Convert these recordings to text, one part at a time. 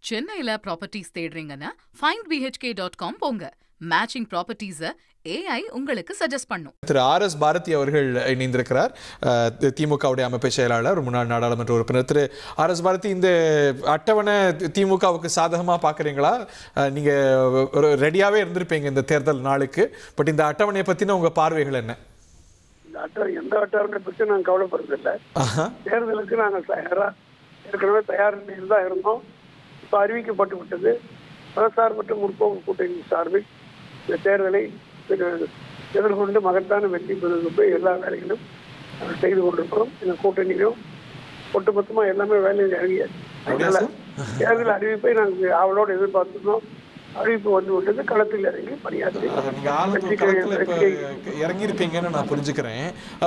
சென்னையில properties தேடுறீங்கன்னா findbhk.com போங்க. Matching ப்ராப்பர்ட்டிஸை AI உங்களுக்கு சஜஸ்ட் பண்ணும். திரு RS பாரதி அவர்கள் இணைந்திருக்கிறார். திமுகவுடைய அமைப்பு செயலாளர், முன்னாள் நாடாளுமன்ற உறுப்பினர். திரு RS பாரதி, இந்த அட்டவணை திமுகவுக்கு சாதகமாக பார்க்குறீங்களா? நீங்கள் ரெடியாகவே இருந்திருப்பீங்க இந்த தேர்தல் நாளுக்கு. பட் இந்த அட்டவணையை பற்றின உங்கள் பார்வைகள் என்ன? எந்த அட்டவணை பற்றி நாங்கள் கவலைப்படுறதில்லை. தேர்தலுக்கு நாங்கள் ஏற்கனவே தயார் நிலையில் தான் இருந்தோம். இப்போ அறிவிக்கப்பட்டு விட்டது. மதசார்பற்ற முற்போக்கு கூட்டணி சார்பில் இந்த தேர்தலை எதிர்கொண்டு மகத்தான வெற்றி பெறுவதற்கு எல்லா வேலைகளும் செய்து கொண்டிருக்கிறோம். இந்த கூட்டணியிலும் ஒட்டுமொத்தமாக எல்லாமே வேலையில் இறங்கியாச்சு. அதனால தேர்தல் அறிவிப்பை நாங்கள் அவளோடு எதிர்பார்த்துருந்தோம். அறிவிப்பு வந்து விட்டது. களத்தில் இறங்கி பணியாற்றி இறங்கியிருப்பீங்கன்னு நான் புரிஞ்சுக்கிறேன்.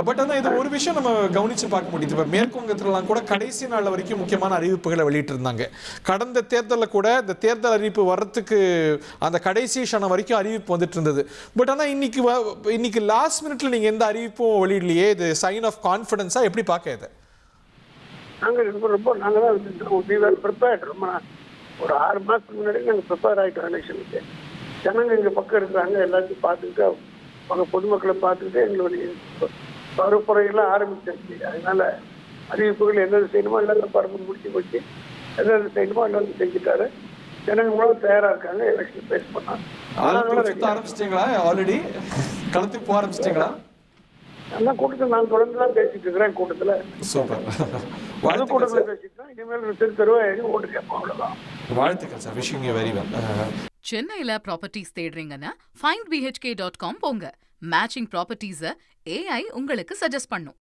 பட் ஆனால் இது ஒரு விஷயம் நம்ம கவனிச்சு பார்க்க முடியுது. இப்போ மேற்குவங்கத்திலாம் கூட கடைசி நாள் வரைக்கும் முக்கியமான அறிவிப்புகளை வெளியிட்டு இருந்தாங்க. கடந்த தேர்தலில் கூட இந்த தேர்தல் அறிவிப்பு வர்றதுக்கு அந்த கடைசி க்ஷணம் வரைக்கும் அறிவிப்பு வந்துட்டு இருந்தது. பட் ஆனால் இன்னைக்கு லாஸ்ட் மினிட்ல நீங்க எந்த அறிவிப்பும் வெளியிடலையே. இது சைன் ஆஃப் கான்ஃபிடன்ஸா எப்படி பார்க்க? இது நாங்கள் தான் ரொம்ப ஒரு 6 மாதத்துக்கு முன்னாடி நாங்கள் ப்ரிப்பேர் ஆகிட்டோம் எலெக்ஷனுக்கு. ஜனங்க எங்கள் பக்கம் இருக்கிறாங்க. எல்லாத்தையும் பார்த்துக்கிட்டு அவங்க பொதுமக்களை பார்த்துக்கிட்டு எங்களுடைய பரப்புரையெல்லாம் ஆரம்பிச்சிருச்சு. அதனால அறிவிப்புகள் எந்தெந்த செய்யணுமோ எல்லாம் பரப்பு முடிச்சு போச்சு. எந்தெந்த செய்யணுமோ எல்லாம் செஞ்சுட்டாரு. ஜனங்க மூலம் தயாராக இருக்காங்க எலெக்ஷன் ஃபேஸ் பண்ணாங்க. ஆரம்பிச்சிட்டீங்களா? ஆல்ரெடி களத்துக்கு போக ஆரம்பிச்சிட்டீங்களா? அந்த கூட்டத்தில் நான் தொடர்ந்து தான் பேசிட்டு இருக்கிறேன். கூட்டத்தில் கூட்டத்தில் பேசிட்டு இனிமேல் திருத்தருவா ஓட்டு கேட்போம். அவ்வளோதான். வாழ்த்துக்கள் sir. Wishing you very well. சென்னையில ப்ராப்பர்ட்டிஸ் தேடுறீங்கன்னா findbhk.com போங்க. மேட்சிங் ப்ராப்பர்ட்டிஸை AI உங்களுக்கு சஜஸ்ட் பண்ணும்.